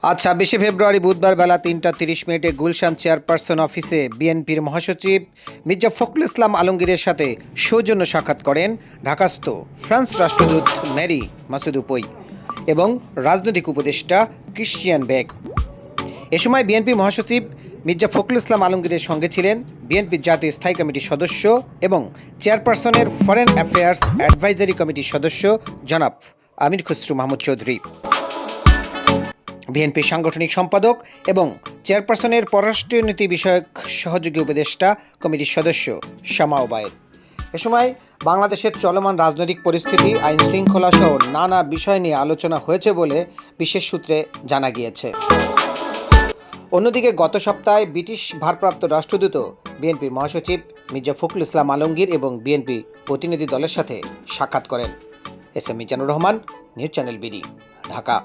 আজ ২৬শে ফেব্রুয়ারি বুধবার বেলা ৩টা ৩০ মিনিটে গুলশান চেয়ারপারসন অফিসে বিএনপির মহাসচিব মির্জা ফখরুল ইসলাম আলমগীরের সাথে সৌজন্য সাক্ষাৎ করেন ঢাকাস্থ ফ্রান্স রাষ্ট্রদূত ম্যারি মাসুদুপই এবং রাজনৈতিক উপদেষ্টা ক্রিশ্চিয়ান বেগ। এ সময় বিএনপি মহাসচিব মির্জা ফখরুল ইসলাম আলমগীরের সঙ্গে ছিলেন বিএনপির জাতীয় স্থায়ী কমিটির সদস্য এবং চেয়ারপারসনের ফরেন অ্যাফেয়ার্স অ্যাডভাইজারি কমিটির সদস্য জনাব আমির খসরু মাহমুদ চৌধুরী, বিএনপির সাংগঠনিক সম্পাদক এবং চেয়ারপারসনের পররাষ্ট্রনীতি বিষয়ক সহযোগী উপদেষ্টা কমিটির সদস্য শামা ওবায়েদ। এ সময় বাংলাদেশের চলমান রাজনৈতিক পরিস্থিতি, আইন শৃঙ্খলা সহ নানা বিষয় নিয়ে আলোচনা হয়েছে বলে বিশেষ সূত্রে জানা গিয়েছে। অন্যদিকে গত সপ্তাহে ব্রিটিশ ভারপ্রাপ্ত রাষ্ট্রদূত বিএনপির মহাসচিব মির্জা ফখরুল ইসলাম আলমগীর এবং বিএনপি প্রতিনিধি দলের সাথে সাক্ষাৎ করেন। S M Mizanur Rahman, news channel BD, Dhaka.